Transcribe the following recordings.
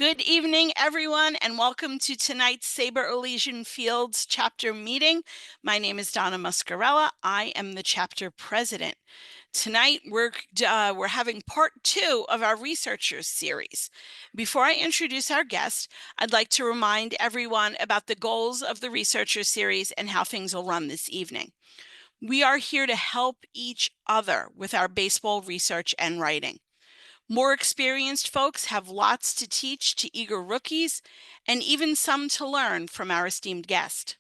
Good evening, everyone, and welcome to tonight's SABR Elysian Fields chapter meeting. My name is Donna Muscarella. I am the chapter president. Tonight, we're having part 2 of our researchers series. Before I introduce our guest, I'd like to remind everyone about the goals of the researcher series and how things will run this evening. We are here to help each other with our baseball research and writing. More experienced folks have lots to teach to eager rookies, and even some to learn from our esteemed guest.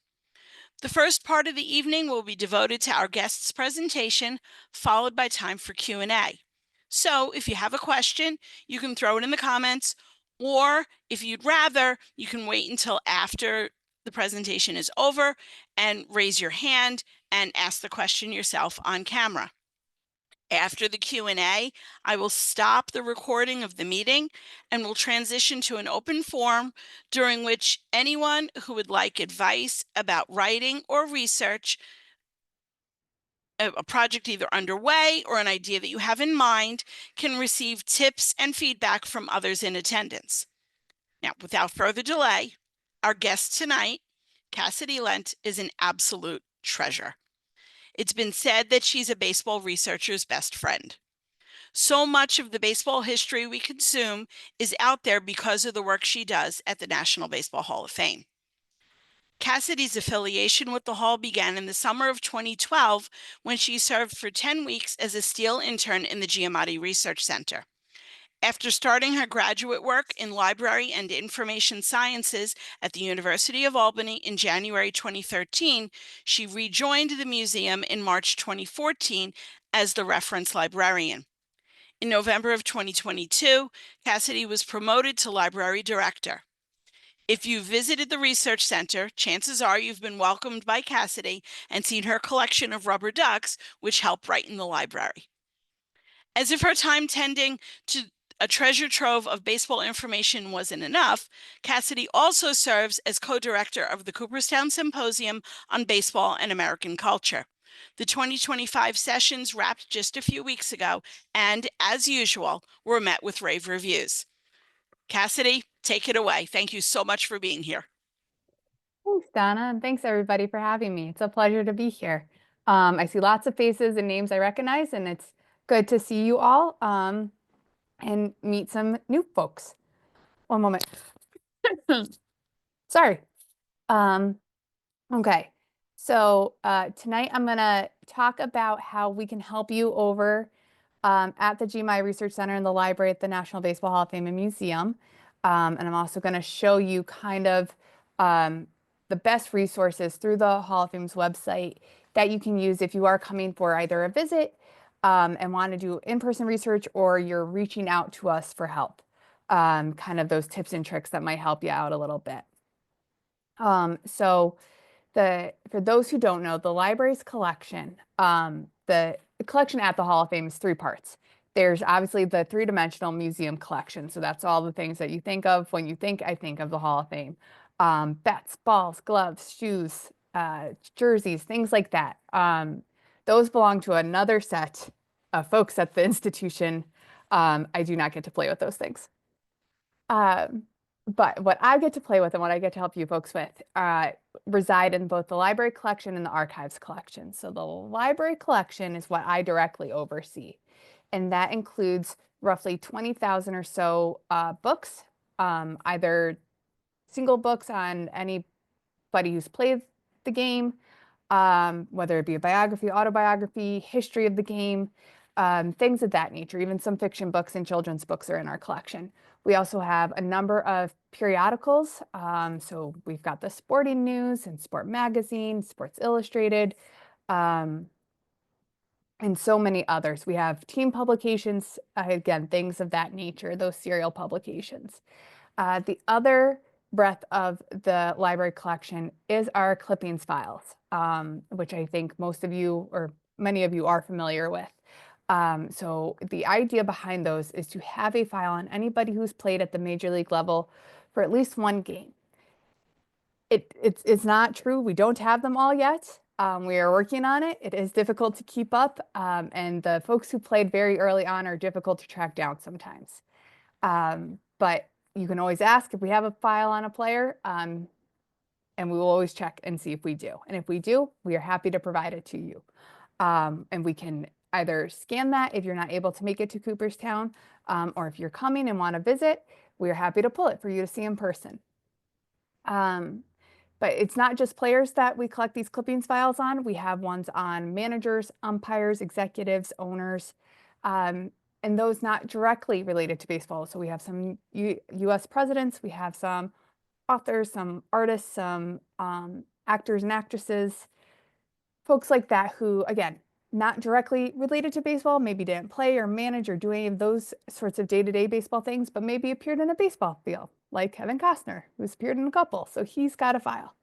The first part of the evening will be devoted to our guest's presentation, followed by time for Q&A. So if you have a question, you can throw it in the comments, or if you'd rather, you can wait until after the presentation is over and raise your hand and ask the question yourself on camera. After the Q&A, I will stop the recording of the meeting and will transition to an open forum during which anyone who would like advice about writing or research, a project either underway or an idea that you have in mind, can receive tips and feedback from others in attendance. Now, without further delay, our guest tonight, Cassidy Lent, is an absolute treasure. It's been said that she's a baseball researcher's best friend. So much of the baseball history we consume is out there because of the work she does at the National Baseball Hall of Fame. Cassidy's affiliation with the Hall began in the summer of 2012 when she served for 10 weeks as a Steele intern in the Giamatti Research Center. After starting her graduate work in library and information sciences at the University of Albany in January 2013, she rejoined the museum in March 2014 as the reference librarian. In November of 2022, Cassidy was promoted to library director. If you visited the research center, chances are you've been welcomed by Cassidy and seen her collection of rubber ducks, which help brighten the library. As if her time tending to a treasure trove of baseball information wasn't enough, Cassidy also serves as co-director of the Cooperstown Symposium on Baseball and American Culture. The 2025 sessions wrapped just a few weeks ago, and as usual, were met with rave reviews. Cassidy, take it away. Thank you so much for being here. Thanks, Donna, and thanks everybody for having me. It's a pleasure to be here. I see lots of faces and names I recognize, and it's good to see you all and meet some new folks. One moment. Sorry. Okay, so tonight I'm going to talk about how we can help you over at the Giamatti Research Center in the library at the National Baseball Hall of Fame and Museum. And I'm also going to show you kind of the best resources through the Hall of Fame's website that you can use if you are coming for either a visit and want to do in-person research, or you're reaching out to us for help. Kind of those tips and tricks that might help you out a little bit. For those who don't know, the library's collection, the collection at the Hall of Fame is 3 parts. There's obviously the 3-dimensional museum collection. So that's all the things that you think of when you think, I think of the Hall of Fame. Bats, balls, gloves, shoes, jerseys, things like that. Those belong to another set of folks at the institution. I do not get to play with those things. But what I get to play with and what I get to help you folks with reside in both the library collection and the archives collection. So the library collection is what I directly oversee, and that includes roughly 20,000 or so books, either single books on anybody who's played the game, whether it be a biography, autobiography, history of the game, things of that nature. Even some fiction books and children's books are in our collection. We also have a number of periodicals. So we've got the Sporting News and Sport Magazine, Sports Illustrated, and so many others. We have team publications, again, things of that nature, those serial publications. The other breadth of the library collection is our clippings files, which I think most of you or many of you are familiar with. So the idea behind those is to have a file on anybody who's played at the major league level for at least 1 game. It's not true. We don't have them all yet. We are working on it. It is difficult to keep up. And the folks who played very early on are difficult to track down sometimes. But You can always ask if we have a file on a player, and we will always check and see if we do. And if we do, we are happy to provide it to you. And we can either scan that if you're not able to make it to Cooperstown, or if you're coming and want to visit, we are happy to pull it for you to see in person. But it's not just players that we collect these clippings files on. We have ones on managers, umpires, executives, owners, and those not directly related to baseball. So we have some U.S. presidents, we have some authors, some artists, some actors and actresses, folks like that who, again, not directly related to baseball, maybe didn't play or manage or do any of those sorts of day-to-day baseball things, but maybe appeared in a baseball field, like Kevin Costner, who's appeared in a couple, so he's got a file.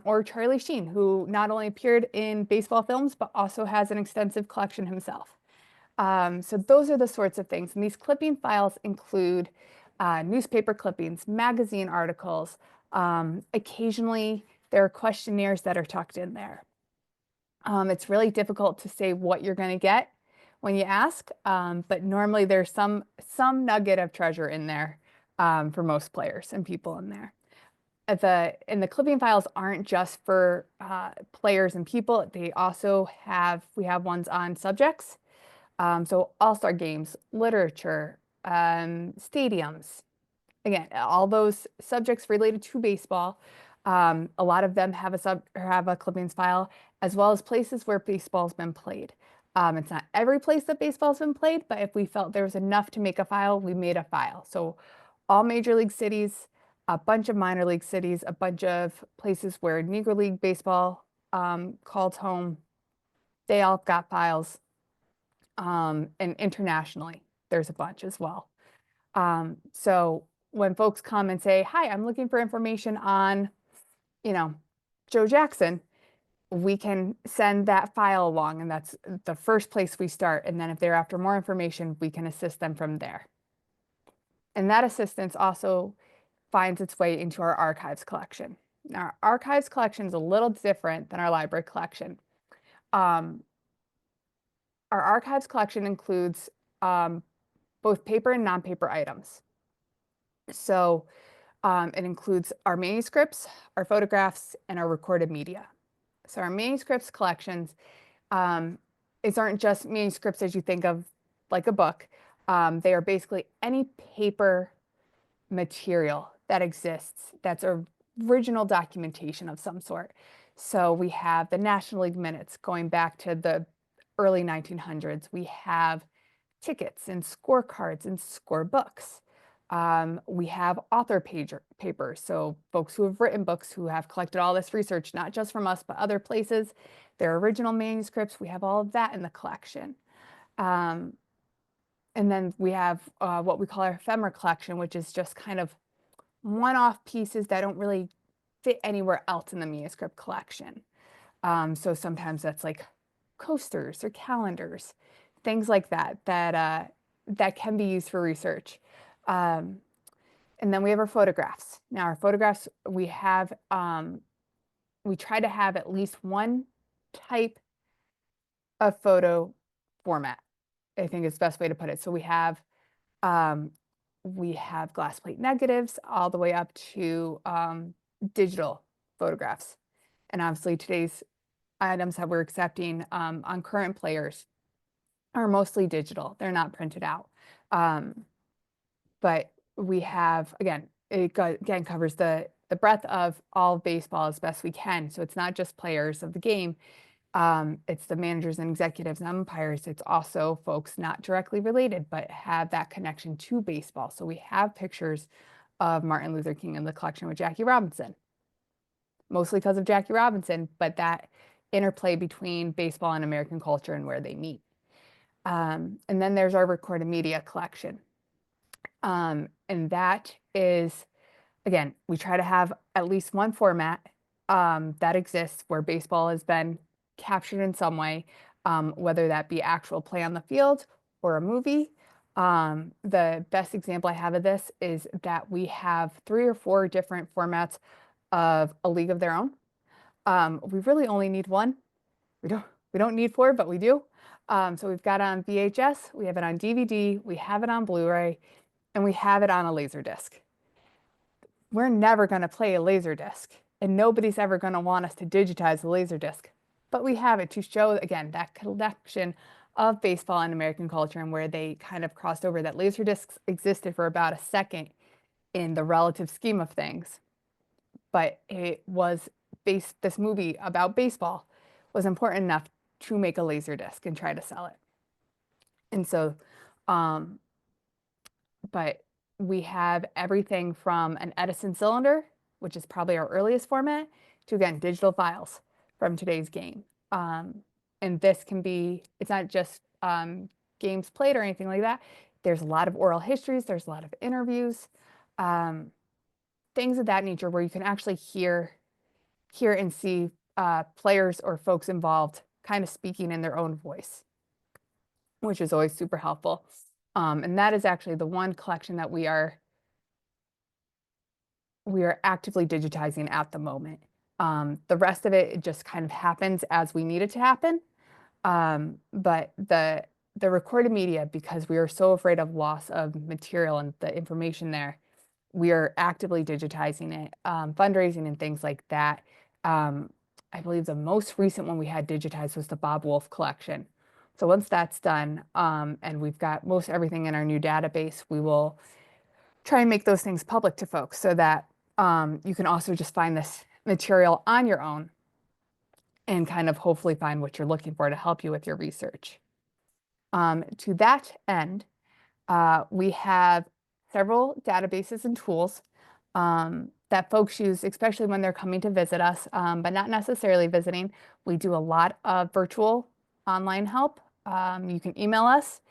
Or Charlie Sheen, who not only appeared in baseball films, but also has an extensive collection himself. So those are the sorts of things. And these clipping files include newspaper clippings, magazine articles. Occasionally, there are questionnaires that are tucked in there. It's really difficult to say what you're going to get when you ask, but normally there's some nugget of treasure in there for most players and people in there. And the clipping files aren't just for players and people. They also we have ones on subjects. So all-star games, literature, stadiums, again, all those subjects related to baseball. A lot of them have a clippings file, as well as places where baseball's been played. It's not every place that baseball's been played, but if we felt there was enough to make a file, we made a file. So all major league cities, a bunch of minor league cities, a bunch of places where Negro League baseball called home, they all got files. And internationally, there's a bunch as well. So when folks come and say, hi, I'm looking for information on, Joe Jackson, we can send that file along, and that's the first place we start. And then if they're after more information, we can assist them from there. And that assistance also finds its way into our archives collection. Now, our archives collection is a little different than our library collection. Our archives collection includes both paper and non-paper items. So it includes our manuscripts, our photographs, and our recorded media. So our manuscripts collections, these aren't just manuscripts as you think of like a book. They are basically any paper material that exists that's original documentation of some sort. So we have the National League minutes going back to the early 1900s. We have tickets and scorecards and scorebooks. We have author papers, so folks who have written books who have collected all this research, not just from us, but other places, their original manuscripts, we have all of that in the collection. And then we have what we call our ephemera collection, which is just kind of one-off pieces that don't really fit anywhere else in the manuscript collection. So sometimes that's like coasters or calendars, things like that, that can be used for research. And then we have our photographs. Now our photographs, we try to have at least one type of photo format, I think is the best way to put it. So we have glass plate negatives all the way up to digital photographs. And obviously today's items that we're accepting on current players are mostly digital. They're not printed out. But we have, again, it covers the breadth of all of baseball as best we can. So it's not just players of the game. It's the managers and executives and umpires. It's also folks not directly related, but have that connection to baseball. So we have pictures of Martin Luther King in the collection with Jackie Robinson, mostly because of Jackie Robinson, but that interplay between baseball and American culture and where they meet. And then there's our recorded media collection. And that is, again, we try to have at least one format that exists where baseball has been captured in some way, whether that be actual play on the field or a movie. The best example I have of this is that we have 3 or 4 different formats of A League of Their Own. We really only need one. We don't need 4, but we do. So we've got it on VHS, we have it on DVD, we have it on Blu-ray, and we have it on a laser disc. We're never going to play a laser disc, and nobody's ever going to want us to digitize a laser disc. But we have it to show, again, that connection of baseball and American culture and where they kind of crossed over, that laser discs existed for about a second in the relative scheme of things. But it was this movie about baseball was important enough to make a laser disc and try to sell it. And so, um, but we have everything from an Edison cylinder, which is probably our earliest format, to again, digital files from today's game. And this can be, it's not just games played or anything like that. There's a lot of oral histories, there's a lot of interviews, things of that nature where you can actually hear and see players or folks involved kind of speaking in their own voice, which is always super helpful. And that is actually the one collection that we are actively digitizing at the moment. The rest of it just kind of happens as we need it to happen. But the recorded media, because we are so afraid of loss of material and the information there, we are actively digitizing it, fundraising and things like that. I believe the most recent one we had digitized was the Bob Wolf collection. So once that's done, and we've got most everything in our new database, we will try and make those things public to folks so that you can also just find this material on your own and kind of hopefully find what you're looking for to help you with your research. To that end, we have several databases and tools that folks use, especially when they're coming to visit us, but not necessarily visiting. We do a lot of virtual online help. You can email us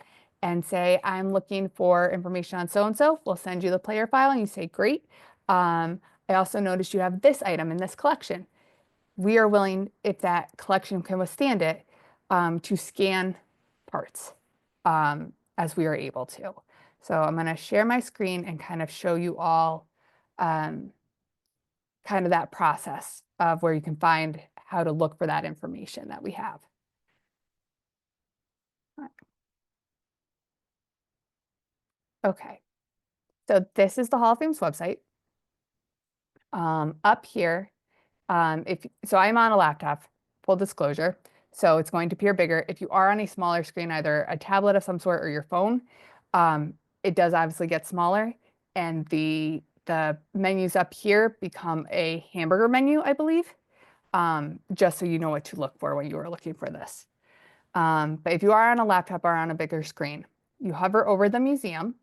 and say, I'm looking for information on so-and-so. We'll send you the player file and you say, great. I also noticed you have this item in this collection. We are willing, if that collection can withstand it, to scan parts as we are able to. So I'm going to share my screen and kind of show you all kind of that process of where you can find how to look for that information that we have. Okay, so this is the Hall of Fame's website. Up here, so I'm on a laptop, full disclosure, so it's going to appear bigger. If you are on a smaller screen, either a tablet of some sort or your phone, it does obviously get smaller, and the menus up here become a hamburger menu, I believe, just so you know what to look for when you are looking for this. But if you are on a laptop or on a bigger screen, you hover over the museum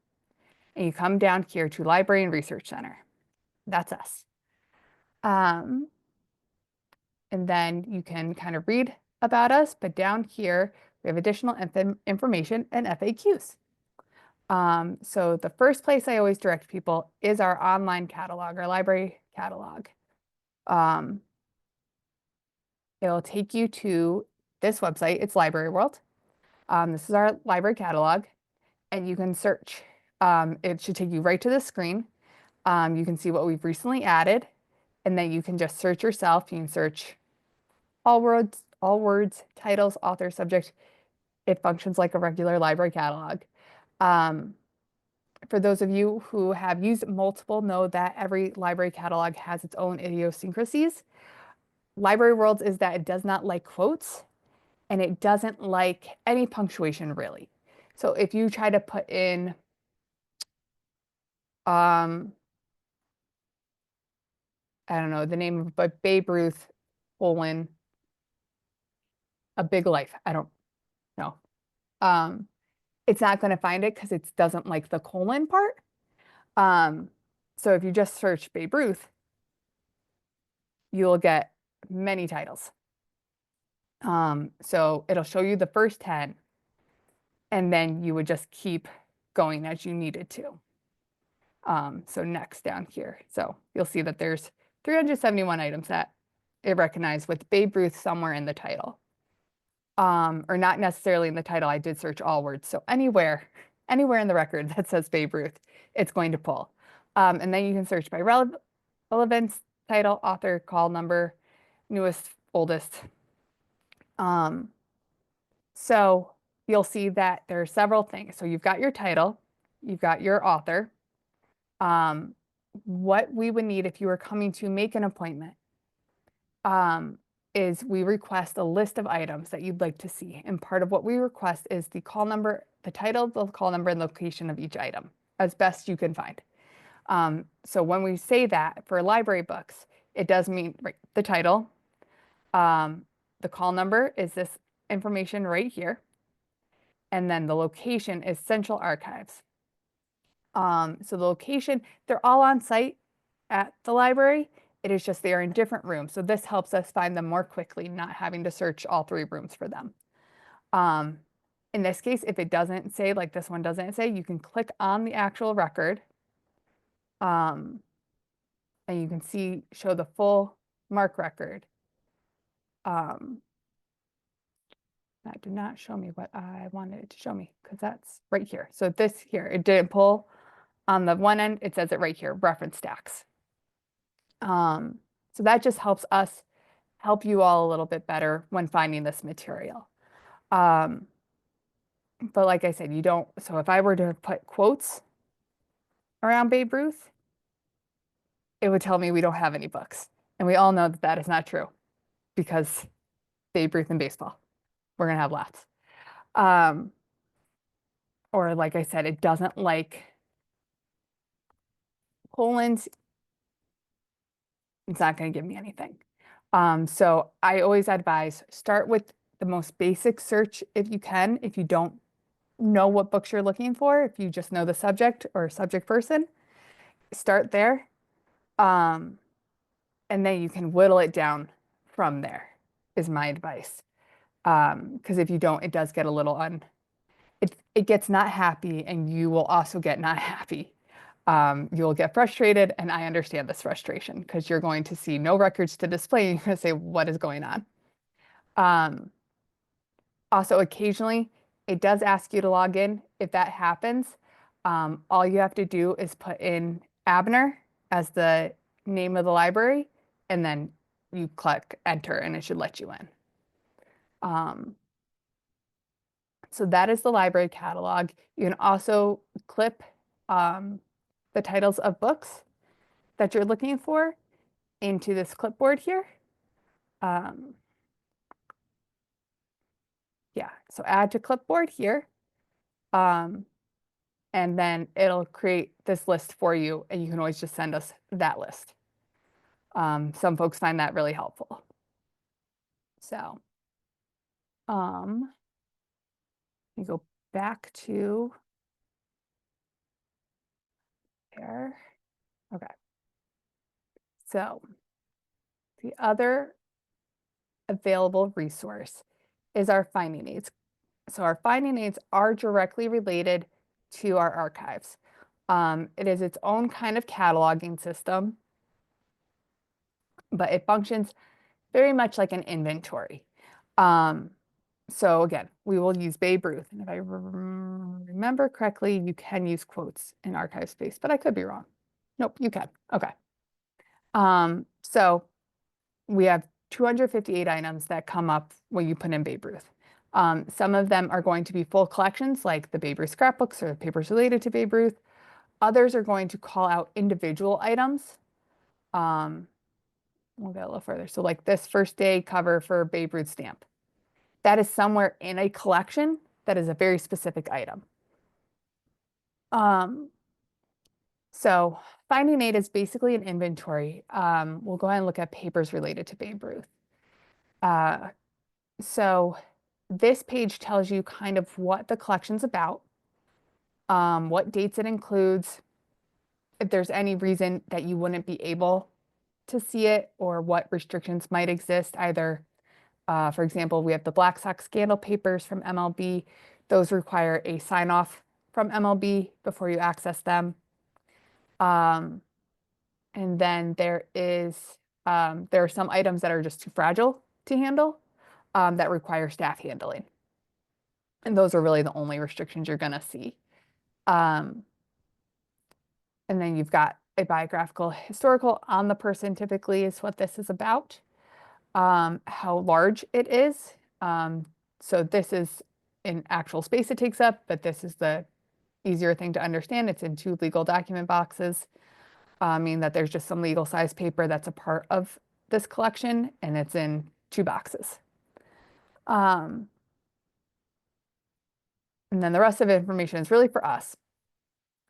and you come down here to Library and Research Center. That's us. And then you can kind of read about us, but down here we have additional information and FAQs. So the first place I always direct people is our online catalog, our library catalog. It'll take you to this website. It's Library World. This is our library catalog, and you can search. It should take you right to the screen. You can see what we've recently added, and then you can just search yourself. You can search all words, titles, author, subject. It functions like a regular library catalog. For those of you who have used multiple, know that every library catalog has its own idiosyncrasies. Library Worlds is that it does not like quotes, and it doesn't like any punctuation really. So if you try to put in, I don't know, the name of Babe Ruth, colon, a big life, I don't know. It's not going to find it because it doesn't like the colon part. So if you just search Babe Ruth, you'll get many titles. So it'll show you the first 10, and then you would just keep going as you needed to. So next down here. So you'll see that there's 371 items that it recognized with Babe Ruth somewhere in the title. Or not necessarily in the title. I did search all words. So anywhere in the record that says Babe Ruth, it's going to pull. And then you can search by relevance, title, author, call number, newest, oldest. So you'll see that there are several things. So you've got your title, you've got your author. What we would need if you were coming to make an appointment is we request a list of items that you'd like to see. And part of what we request is the call number, the title, the call number, and location of each item as best you can find. So when we say that for library books, it does mean the title, the call number is this information right here, and then the location is Central Archives. So the location, they're all on site at the library. It is just they are in different rooms. So this helps us find them more quickly, not having to search all 3 rooms for them. In this case, if it doesn't say, like this one doesn't say, you can click on the actual record. And you can see, show the full MARC record. That did not show me what I wanted it to show me because that's right here. So this here, it didn't pull on the one end, it says it right here, reference stacks. So that just helps us help you all a little bit better when finding this material. But like I said, you don't, so if I were to put quotes around Babe Ruth, it would tell me we don't have any books. And we all know that that is not true because Babe Ruth and baseball, we're going to have lots. Or like I said, it doesn't like colons. It's not going to give me anything. So I always advise start with the most basic search if you can. If you don't know what books you're looking for, if you just know the subject or subject person, start there. And then you can whittle it down from there, is my advice. Because if you don't, it does get a little it gets not happy, and you will also get not happy. You'll get frustrated, and I understand this frustration because you're going to see no records to display. You're going to say, what is going on? Also, occasionally, it does ask you to log in. If that happens, all you have to do is put in Abner as the name of the library, and then you click enter, and it should let you in. So that is the library catalog. You can also clip the titles of books that you're looking for into this clipboard here. Yeah, so add to clipboard here. And then it'll create this list for you, and you can always just send us that list. Some folks find that really helpful. So, you go back to there. Okay. So the other available resource is our finding aids. So our finding aids are directly related to our archives. It is its own kind of cataloging system, but it functions very much like an inventory. So again, we will use Babe Ruth. And if I remember correctly, you can use quotes in archive space, but I could be wrong. Nope, you can. Okay. So we have 258 items that come up when you put in Babe Ruth. Some of them are going to be full collections, like the Babe Ruth scrapbooks or the papers related to Babe Ruth. Others are going to call out individual items. We'll go a little further. So like this first day cover for Babe Ruth stamp. That is somewhere in a collection that is a very specific item. So finding aid is basically an inventory. We'll go ahead and look at papers related to Babe Ruth. So this page tells you kind of what the collection's about, what dates it includes, if there's any reason that you wouldn't be able to see it, or what restrictions might exist. Either, for example, we have the Black Sox scandal papers from MLB. Those require a sign-off from MLB before you access them. And then there are some items that are just too fragile to handle that require staff handling. And those are really the only restrictions you're going to see. And then you've got a biographical historical on the person, typically is what this is about. How large it is. So this is an actual space it takes up, but this is the easier thing to understand. It's in 2 legal document boxes, meaning that there's just some legal size paper that's a part of this collection, and it's in 2 boxes. And then the rest of the information is really for us.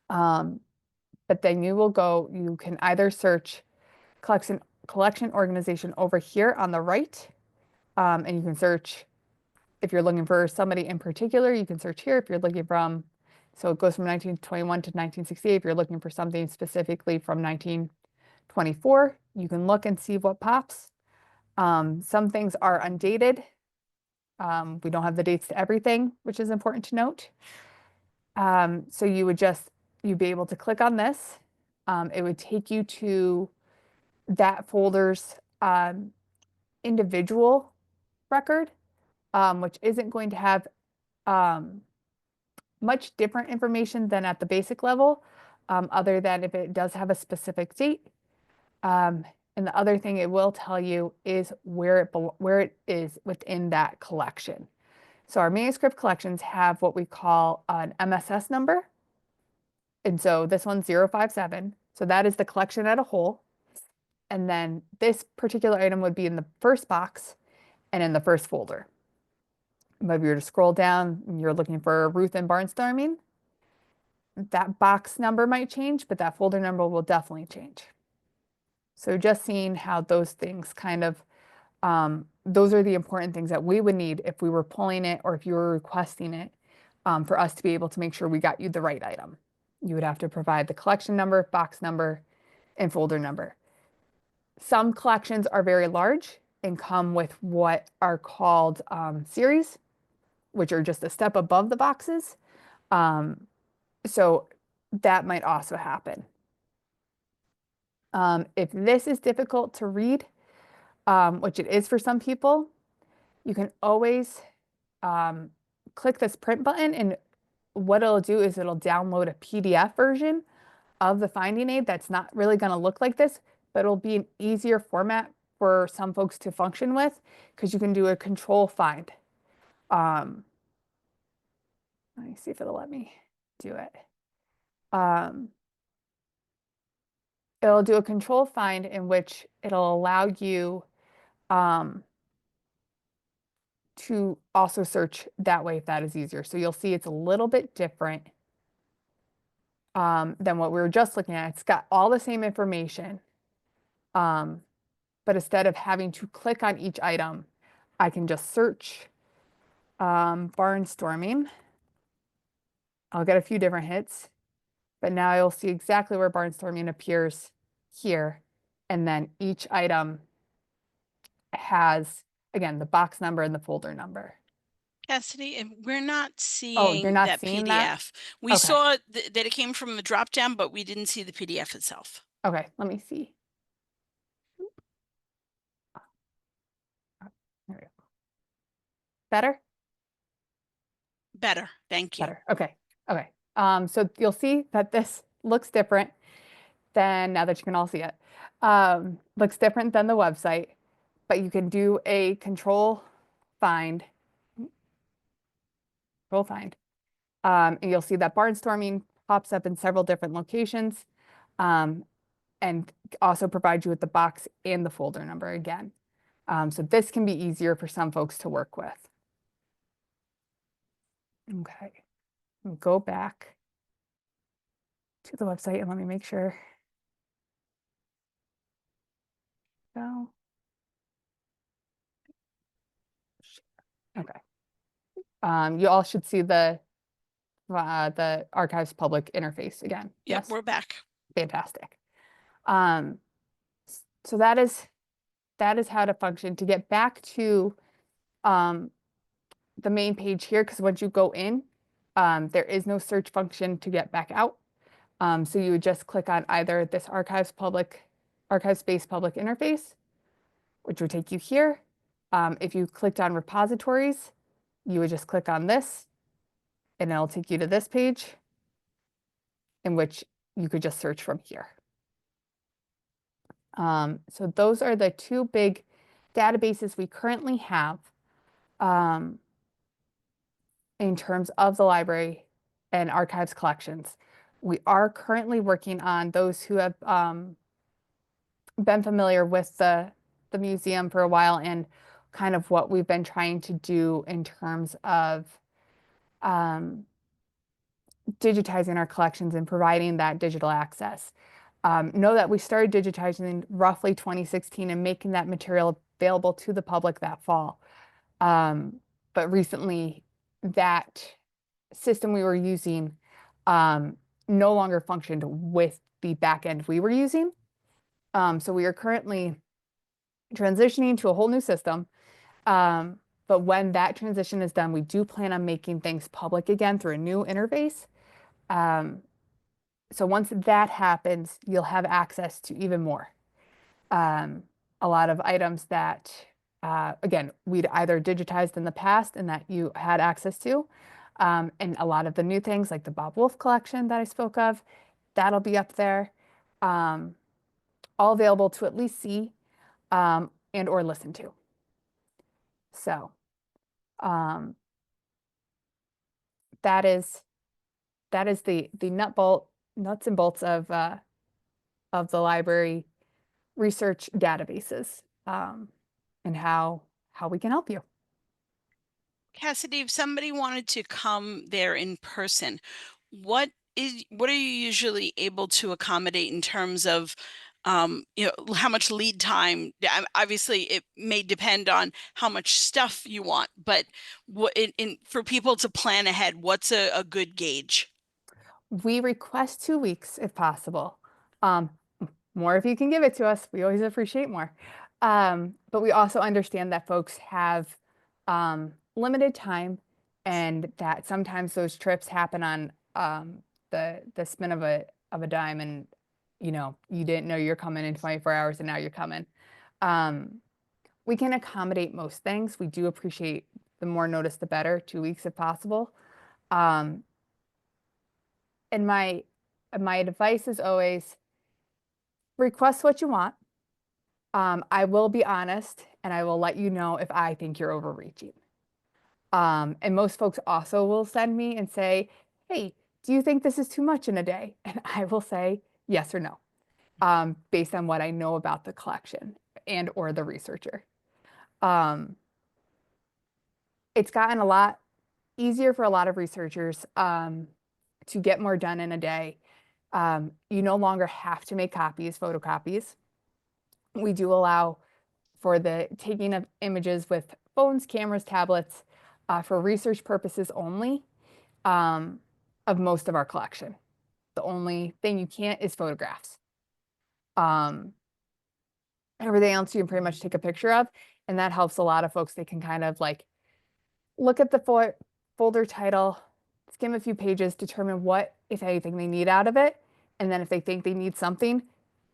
But then you can either search collection organization over here on the right, and you can search, if you're looking for somebody in particular, you can search here. If you're looking so it goes from 1921 to 1968. If you're looking for something specifically from 1924, you can look and see what pops. Some things are undated. We don't have the dates to everything, which is important to note. So you'd be able to click on this. It would take you to that folder's individual record, which isn't going to have much different information than at the basic level, other than if it does have a specific date. And the other thing it will tell you is where it is within that collection. So our manuscript collections have what we call an MSS number. And so this one's 057. So that is the collection as a whole. And then this particular item would be in the first box and in the first folder. But if you were to scroll down and you're looking for Ruth and Barnstorming, that box number might change, but that folder number will definitely change. So just seeing how those things those are the important things that we would need if we were pulling it or if you were requesting it, for us to be able to make sure we got you the right item. You would have to provide the collection number, box number, and folder number. Some collections are very large and come with what are called series, which are just a step above the boxes. So that might also happen. If this is difficult to read, which it is for some people, you can always click this print button, and what it'll do is it'll download a PDF version of the finding aid that's not really going to look like this, but it'll be an easier format for some folks to function with, because you can do a control find. Let me see if it'll let me do it. It'll do a control find in which it'll allow you to also search that way if that is easier. So you'll see it's a little bit different than what we were just looking at. It's got all the same information, but instead of having to click on each item, I can just search barnstorming. I'll get a few different hits, but now you'll see exactly where barnstorming appears here. And then each item has, again, the box number and the folder number. Cassidy, and we're not Oh, you're seeing not that seeing that? PDF. We Okay. saw that it came from the drop down, but we didn't see the PDF itself. Okay, let me see. There we go. Better? Better, thank you. Better. Okay. Okay. So you'll see that this looks different than, now that you can all see it, looks different than the website, but you can do a control find. And you'll see that barnstorming pops up in several different locations, and also provide you with the box and the folder number again. So this can be easier for some folks to work with. Okay, go back to the website and let me make sure. Go. Okay. You all should see the Archives public interface again. Yep, Yes, we're back. fantastic. So that is how to function. To get back to the main page here, because once you go in, there is no search function to get back out. So you would just click on either this Archives Space Public Interface, which would take you here. If you clicked on repositories, you would just click on this, and it'll take you to this page, in which you could just search from here. So those are the 2 big databases we currently have in terms of the library and archives collections. We are currently working on those who have been familiar with the museum for a while and kind of what we've been trying to do in terms of um, digitizing our collections and providing that digital access. Know that we started digitizing in roughly 2016 and making that material available to the public that fall. Um, but recently, that system we were using no longer functioned with the backend we were using. So we are currently transitioning to a whole new system. But when that transition is done, we do plan on making things public again through a new interface. Um, so once that happens, you'll have access to even more. Um, a lot of items that, again, we'd either digitized in the past and that you had access to. And a lot of the new things like the Bob Wolf collection that I spoke of, that'll be up there. Um, all available to at least see and or listen to. So um, that is the nuts and bolts of the library research databases and how we can help you. Cassidy, if somebody wanted to come there in person, what are you usually able to accommodate in terms of how much lead time? Obviously, it may depend on how much stuff you want, but what for people to plan ahead, what's a good gauge? We request 2 weeks if possible. Um, More if you can give it to us. We always appreciate more. But we also understand that folks have limited time and that sometimes those trips happen on the spin of a dime and you didn't know you're coming in 24 hours and now you're coming. Um, we can accommodate most things. We do appreciate the more notice, the better, 2 weeks if possible. Um, and my advice is always request what you want. I will be honest and I will let you know if I think you're overreaching. And most folks also will send me and say, hey, do you think this is too much in a day? And I will say yes or no, based on what I know about the collection and or the researcher. Um, it's gotten a lot easier for a lot of researchers to get more done in a day. You no longer have to make copies, photocopies. We do allow for the taking of images with phones, cameras, tablets for research purposes only um, of most of our collection. The only thing you can't is photographs. Um, Everything else you can pretty much take a picture of, and that helps a lot of folks. They can kind of like look at the folder title, skim a few pages, determine what, if anything, they need out of it, and then if they think they need something,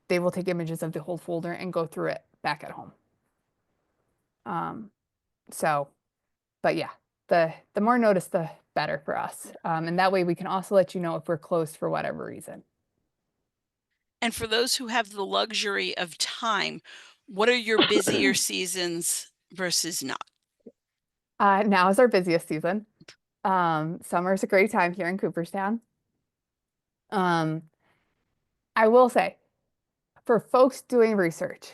they will take images of the whole folder and go through it back at home. Um, so, but yeah, the more notice, the better for us. And that way we can also let you know if we're closed for whatever reason. And for those who have the luxury of time, what are your busier seasons versus not? Now is our busiest season. Summer is a great time here in Cooperstown. Um, I will say, for folks doing research,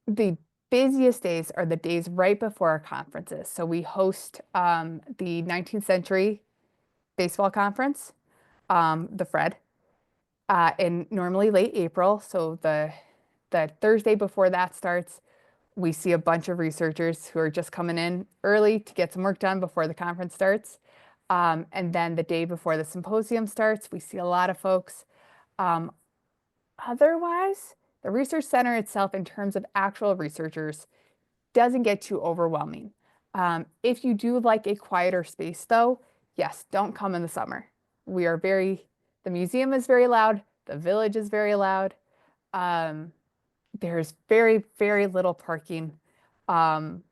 the busiest days are the days right before our conferences. So we host the 19th Century Baseball Conference, the Fred, in normally late April. So the Thursday before that starts, we see a bunch of researchers who are just coming in early to get some work done before the conference starts. And then the day before the symposium starts, we see a lot of folks. Um, Otherwise, the research center itself, in terms of actual researchers, doesn't get too overwhelming. If you do like a quieter space, though, yes, don't come in the summer. The museum is very loud, the village is very loud. Um, there's very, very little parking um,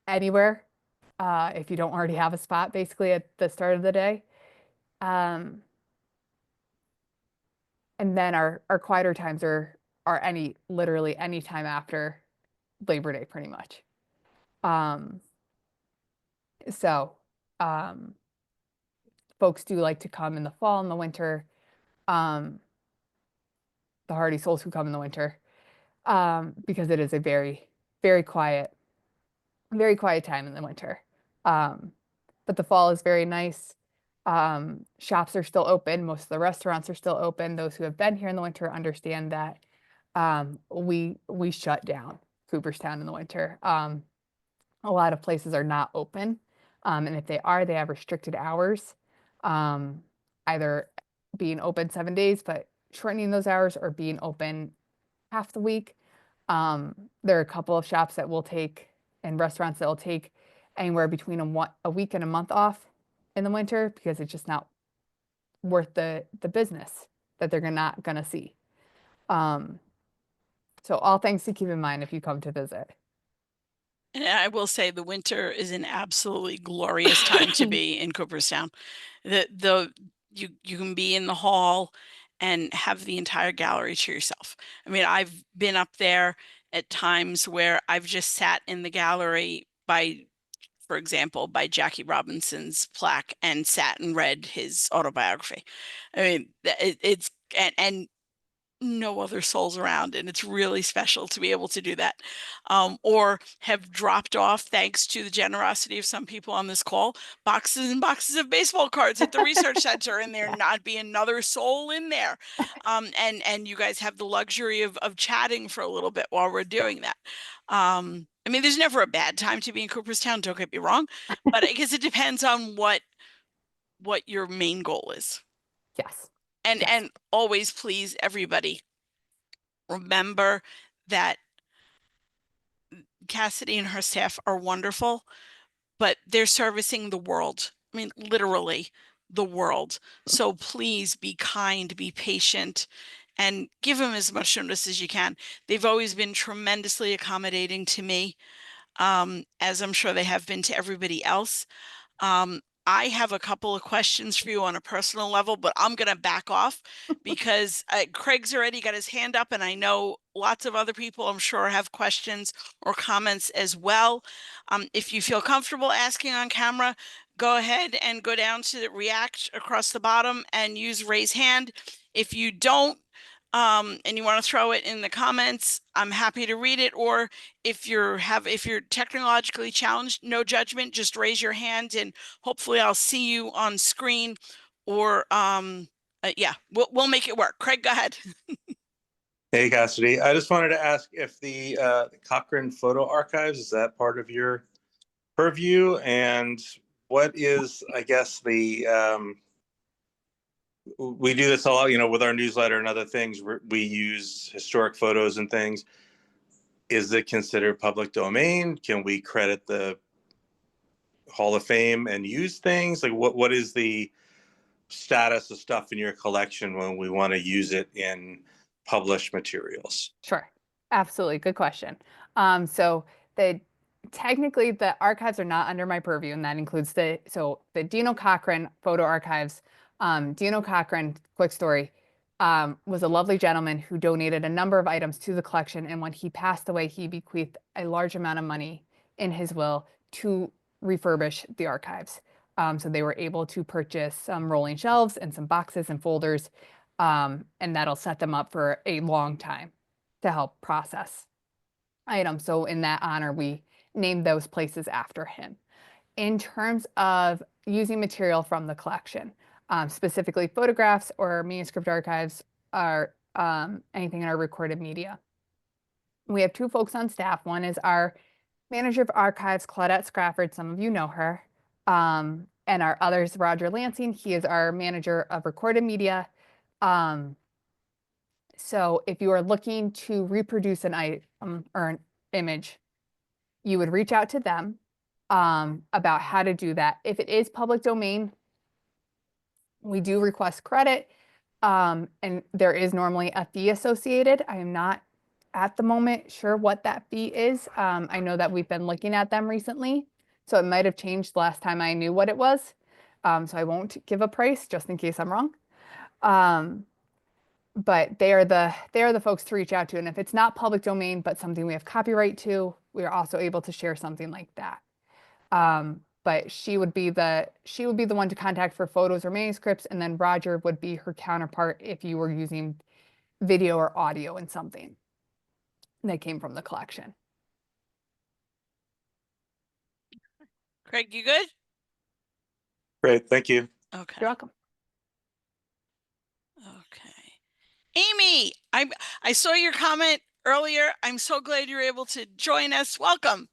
anywhere if you don't already have a spot, basically, at the start of the day. Um, and then our quieter times are literally any time after Labor Day, pretty much. Um, so, um, folks do like to come in the fall and the winter. Um, the hardy souls who come in the winter, because it is a very, very quiet time in the winter. Um, but the fall is very nice. Shops are still open. Most of the restaurants are still open. Those who have been here in the winter understand that we shut down Cooperstown in the winter. A lot of places are not open, and if they are, they have restricted hours, um, either being open 7 days but shortening those hours, or being open half the week. There are a couple of shops that will take and restaurants that will take anywhere between a week and a month off in the winter because it's just not worth the business that they're not gonna see. Um, so all things to keep in mind if you come to visit. And I will say the winter is an absolutely glorious time to be in Cooperstown. The you can be in the hall and have the entire gallery to yourself. I mean, I've been up there at times where I've just sat in the gallery by, for example, by Jackie Robinson's plaque and sat and read his autobiography. I mean, it's and no other souls around, and it's really special to be able to do that. Or have dropped off, thanks to the generosity of some people on this call, boxes and boxes of baseball cards at the research center, and there Yeah. not be another soul in there. And you guys have the luxury of chatting for a little bit while we're doing that. I mean, there's never a bad time to be in Cooperstown, don't get me wrong, but I guess it depends on what your main goal is. Yes. And Yes. and always, please, everybody, remember that Cassidy and her staff are wonderful, but they're servicing the world. I mean, literally the world. So please be kind, be patient, and give them as much notice as you can. They've always been tremendously accommodating to me, as I'm sure they have been to everybody else. I have a couple of questions for you on a personal level, but I'm going to back off because Craig's already got his hand up, and I know lots of other people, I'm sure, have questions or comments as well. If you feel comfortable asking on camera, go ahead and go down to the react across the bottom and use raise hand. If you don't, and you want to throw it in the comments, I'm happy to read it. Or if you're technologically challenged, no judgment, just raise your hand and hopefully I'll see you on screen. Or yeah, we'll make it work. Craig, go ahead. Hey, Cassidy. I just wanted to ask if the Cochrane Photo Archives, is that part of your purview? And what is, I guess, we do this a lot, with our newsletter and other things. We use historic photos and things. Is it considered public domain? Can we credit the Hall of Fame and use things? Like, what is the status of stuff in your collection when we want to use it in published materials? Sure. Absolutely. Good question. So the technically the archives are not under my purview, and that includes the Dino Cochran photo archives. Dino Cochran, quick story, was a lovely gentleman who donated a number of items to the collection, and when he passed away, he bequeathed a large amount of money in his will to refurbish the archives. So they were able to purchase some rolling shelves and some boxes and folders, and that'll set them up for a long time to help process items. So in that honor, we named those places after him. In terms of using material from the collection, specifically photographs or manuscript archives, or anything in our recorded media, we have two folks on staff. One is our manager of archives, Claudette Scrafford. Some of you know her. And our other is Roger Lansing. He is our manager of recorded media. So if you are looking to reproduce an item or an image, you would reach out to them about how to do that. If it is public domain, we do request credit, and there is normally a fee associated. I am not at the moment sure what that fee is. I know that we've been looking at them recently, so it might have changed the last time I knew what it was. So I won't give a price just in case I'm wrong. But they are the folks to reach out to. And if it's not public domain, but something we have copyright to, we are also able to share something like that. but she would be the one to contact for photos or manuscripts, and then Roger would be her counterpart if you were using video or audio in something that came from the collection. Craig, you good? Great, thank you. Okay. You're welcome. Okay. Amy, I saw your comment earlier. I'm so glad you're able to join us. Welcome.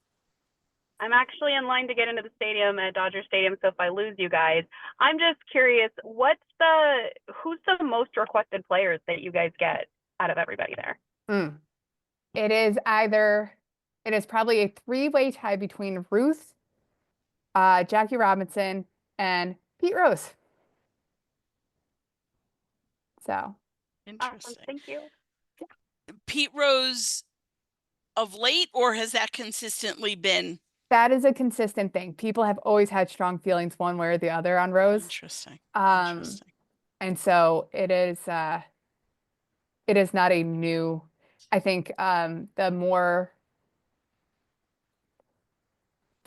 I'm actually in line to get into the stadium at Dodger Stadium, so if I lose you guys, I'm just curious, who's the most requested players that you guys get out of everybody there? It is probably a three-way tie between Ruth, Jackie Robinson, and Pete Rose. So Interesting. Awesome, thank you. Pete Rose of late, or has that consistently been? that is a consistent thing. People have always had strong feelings one way or the other on Rose. Interesting. Interesting. And so it is not a new, I think the more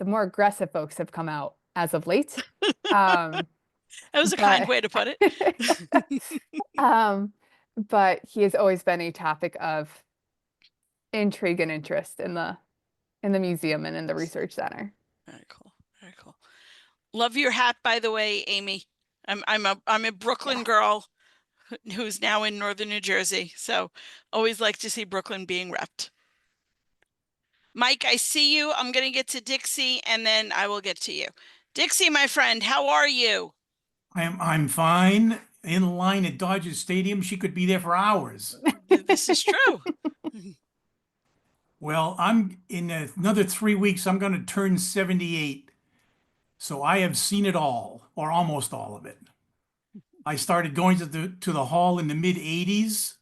aggressive folks have come out as of late. That was a kind way to put it. But he has always been a topic of intrigue and interest in the museum and in the research center. Very cool. Very cool. Love your hat, by the way, Amy. I'm a Brooklyn girl who's now in northern New Jersey, so always like to see Brooklyn being repped. Mike, I see you. I'm going to get to Dixie, and then I will get to you. Dixie, my friend, how are you? I'm fine. In line at Dodger Stadium. She could be there for hours. This is true. Well, I'm in another 3 weeks. I'm going to turn 78. So I have seen it all, or almost all of it. I started going to the hall in the mid 80s.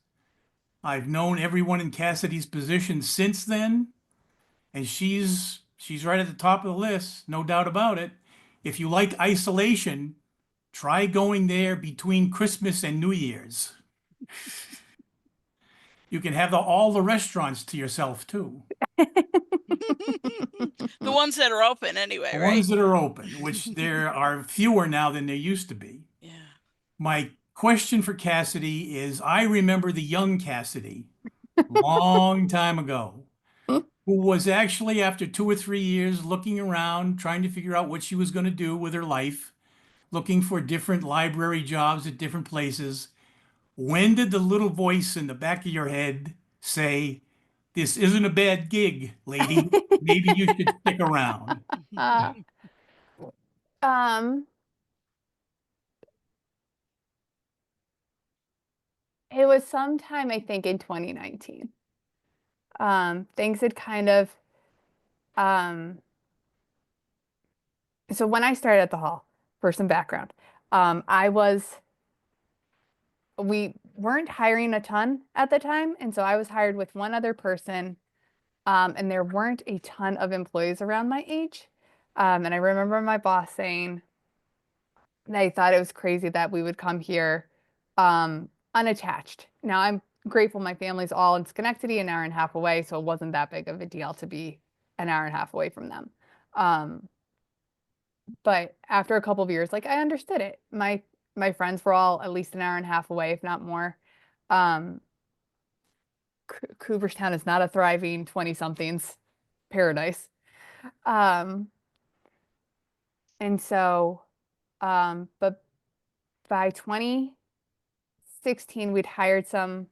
I've known everyone in Cassidy's position since then, and she's right at the top of the list, no doubt about it. If you like isolation, try going there between Christmas and New Year's. You can have all the restaurants to yourself too. The ones that are open anyway, The right? ones that are open, which there are fewer now than there used to be. Yeah. My question for Cassidy is, I remember the young Cassidy, long time ago, who was actually, after 2 or 3 years, looking around, trying to figure out what she was going to do with her life, looking for different library jobs at different places. When did the little voice in the back of your head say, "This isn't a bad gig, lady. Maybe you should stick around"? It was sometime, I think, in 2019. Things had kind of, so when I started at the hall, for some background, we weren't hiring a ton at the time, and so I was hired with one other person, and there weren't a ton of employees around my age. And I remember my boss saying that he thought it was crazy that we would come here unattached. Now, I'm grateful my family's all in Schenectady, an hour and a half away, so it wasn't that big of a deal to be an hour and a half away from them. But after a couple of years, like, I understood it. My friends were all at least an hour and a half away, if not more. Cooperstown is not a thriving 20-somethings paradise. And so, but by 2016, we'd hired some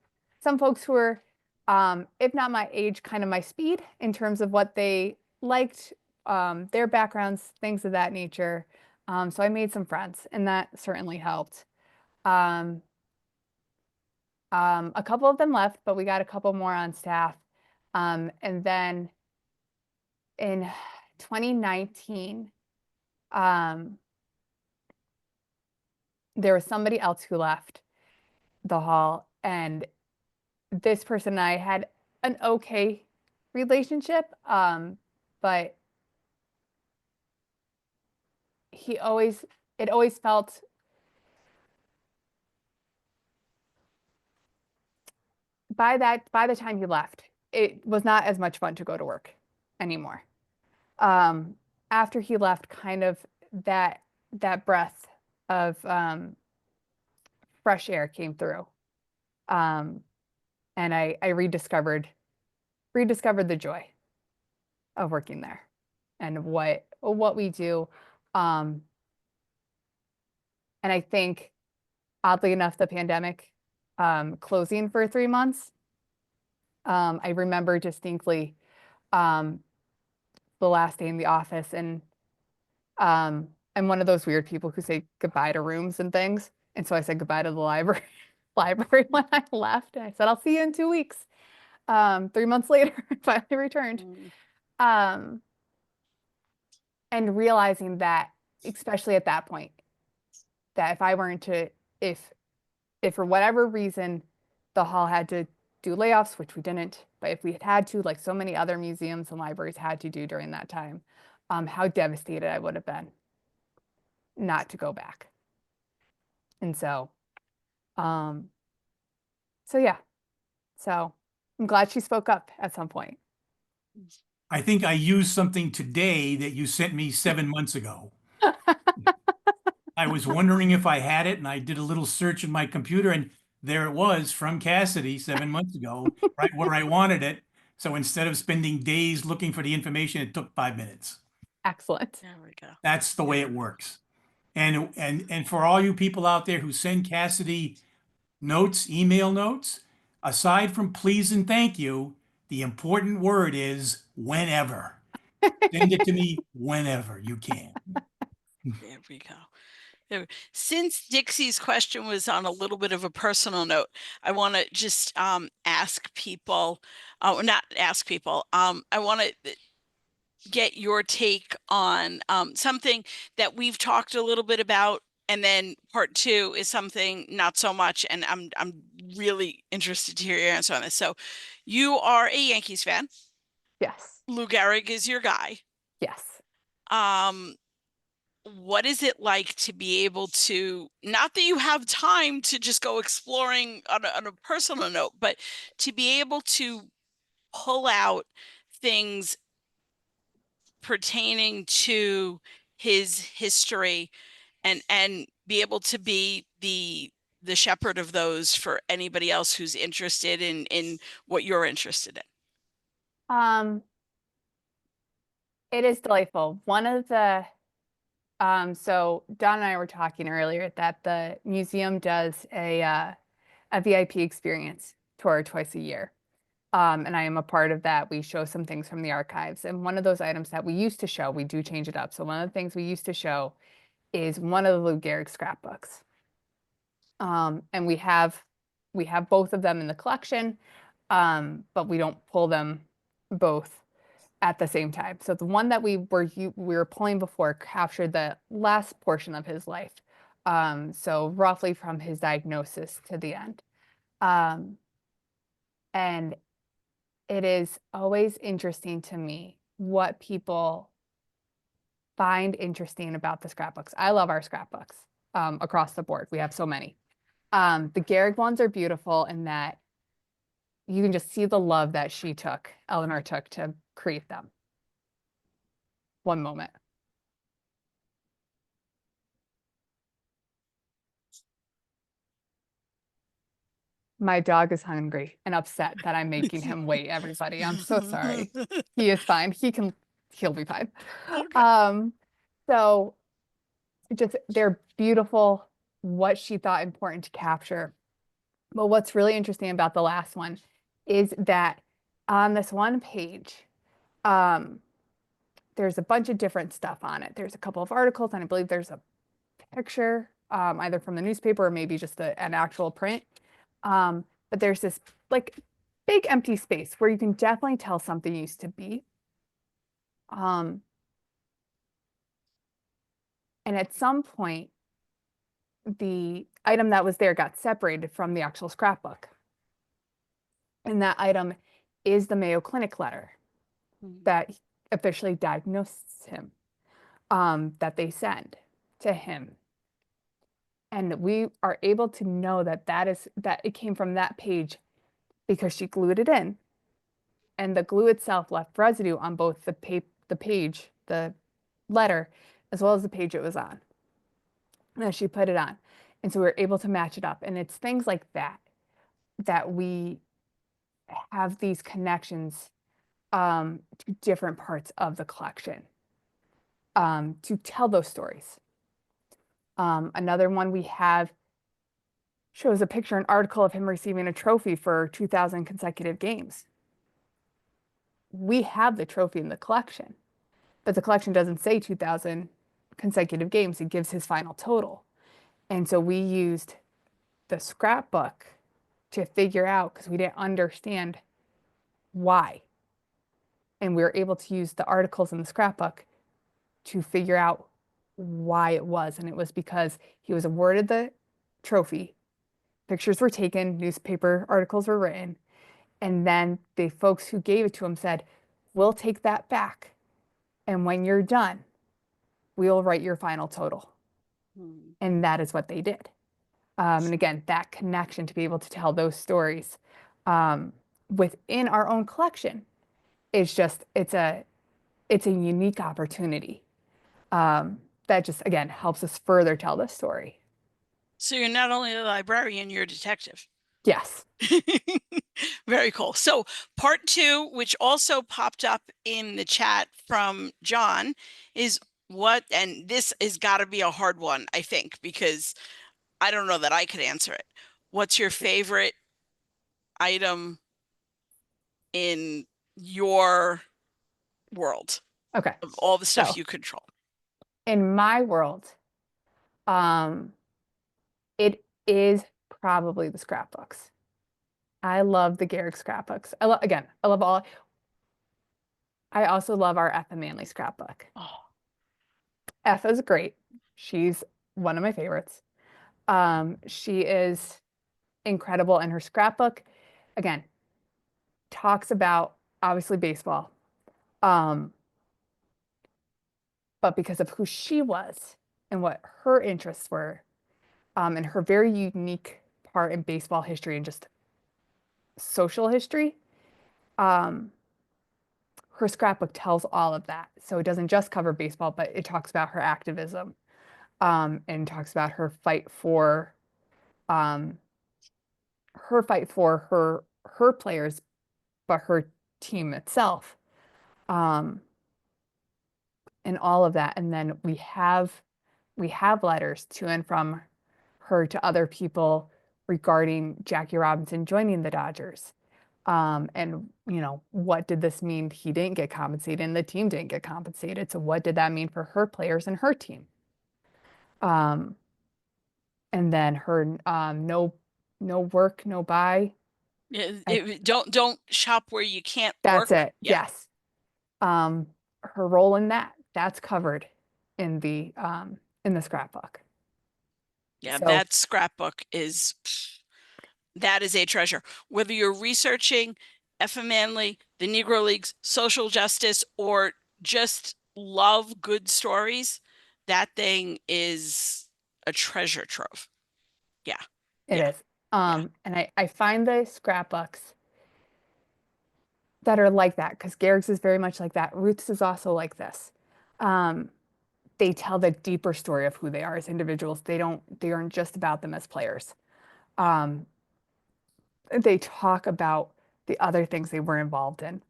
folks who were, if not my age, kind of my speed in terms of what they liked, their backgrounds, things of that nature. So I made some friends, and that certainly helped. A couple of them left, but we got a couple more on staff. And then in 2019, there was somebody else who left the hall, and this person and I had an okay relationship, but it always felt by the time he left, it was not as much fun to go to work anymore. after he left, kind of that breath of fresh air came through. And I rediscovered the joy of working there and what we do. And I think, oddly enough, the pandemic closing for 3 months, I remember distinctly the last day in the office, and I'm one of those weird people who say goodbye to rooms and things. And so I said goodbye to the library when I left. And I said, I'll see you in 2 weeks. 3 months later, I finally returned. And realizing that, especially at that point, that if I weren't to, if for whatever reason the hall had to do layoffs, which we didn't, but if we had had to, like so many other museums and libraries had to do during that time, how devastated I would have been not to go back. And so, yeah, so I'm glad she spoke up at some point. I think I used something today that you sent me 7 months ago. I was wondering if I had it, and I did a little search in my computer, and there it was from Cassidy 7 months ago, right where I wanted it. So instead of spending days looking for the information, it took 5 minutes. Excellent. There we go. That's the way it works. And for all you people out there who send Cassidy notes, email notes, aside from please and thank you, the important word is whenever. Send it to me whenever you can. There we go. Since Dixie's question was on a little bit of a personal note, I want to just ask people, not ask people, I want to get your take on something that we've talked a little bit about, and then part two is something not so much, and I'm really interested to hear your answer on this. So you are a Yankees fan. Yes. Lou Gehrig is your guy. Yes. What is it like to be able to, not that you have time to just go exploring on a personal note, but to be able to pull out things pertaining to his history and be able to be the shepherd of those for anybody else who's interested in what you're interested in? It is delightful. One of the so Don and I were talking earlier that the museum does a VIP experience tour twice a year. And I am a part of that. We show some things from the archives. And one of those items that we used to show, we do change it up. So one of the things we used to show is one of the Lou Gehrig scrapbooks. And we have both of them in the collection, but we don't pull them both at the same time. So the one that we were pulling before captured the last portion of his life. So roughly from his diagnosis to the end. And it is always interesting to me what people find interesting about the scrapbooks. I love our scrapbooks across the board. We have so many. The Gehrig ones are beautiful in that you can just see the love that Eleanor took to create them. One moment. My dog is hungry and upset that I'm making him wait, everybody. I'm so sorry. He is fine. He'll be fine. Okay. So just they're beautiful, what she thought important to capture. But what's really interesting about the last one is that on this one page, there's a bunch of different stuff on it. There's a couple of articles, and I believe there's a picture, either from the newspaper or maybe just an actual print. But there's this like big empty space where you can definitely tell something used to be. And at some point, the item that was there got separated from the actual scrapbook. And that item is the Mayo Clinic letter that officially diagnosed him, that they send to him. And we are able to know that it came from that page because she glued it in. And the glue itself left residue on both the page, the letter as well as the page it was on. And she put it on. And so we were able to match it up. And it's things like that that we have these connections to different parts of the collection to tell those stories. Another one we have shows a picture, an article of him receiving a trophy for 2,000 consecutive games. We have the trophy in the collection, but the collection doesn't say 2,000 consecutive games. It gives his final total. And so we used the scrapbook to figure out, because we didn't understand why. And we were able to use the articles in the scrapbook to figure out why it was. And it was because he was awarded the trophy, pictures were taken, newspaper articles were written, and then the folks who gave it to him said, we'll take that back. And when you're done, we'll write your final total. And that is what they did. And again, that connection to be able to tell those stories within our own collection is just, it's a unique opportunity that just, again, helps us further tell the story. So you're not only a librarian, you're a detective. Yes. Very cool. So part 2, which also popped up in the chat from John, is what, and this has got to be a hard one, I think, because I don't know that I could answer it. What's your favorite item in your world? Okay. Of all the stuff So, you control. In my world, it is probably the scrapbooks. I love the Garrick scrapbooks. I love all. I also love our Effa Manley scrapbook. Oh. Effa's great. She's one of my favorites. She is incredible in her scrapbook. Again, talks about obviously baseball. But because of who she was and what her interests were, and her very unique part in baseball history and just social history, her scrapbook tells all of that. So it doesn't just cover baseball, but it talks about her activism, and talks about her fight for her players, but her team itself, and all of that. And then we have letters to and from her to other people regarding Jackie Robinson joining the Dodgers. And what did this mean? He didn't get compensated and the team didn't get compensated. So what did that mean for her players and her team? And then her no work, no buy. Don't shop where you can't That's work. it. Yeah. Yes. Her role in that's covered in the scrapbook. Yeah, So, that scrapbook is a treasure. Whether you're researching Effa Manley, the Negro Leagues, social justice, or just love good stories, that thing is a treasure trove. Yeah. it is. And I find the scrapbooks that are like that, because Garrick's is very much like that. Ruth's is also like this. They tell the deeper story of who they are as individuals. They aren't just about them as players. They talk about the other things they were involved in.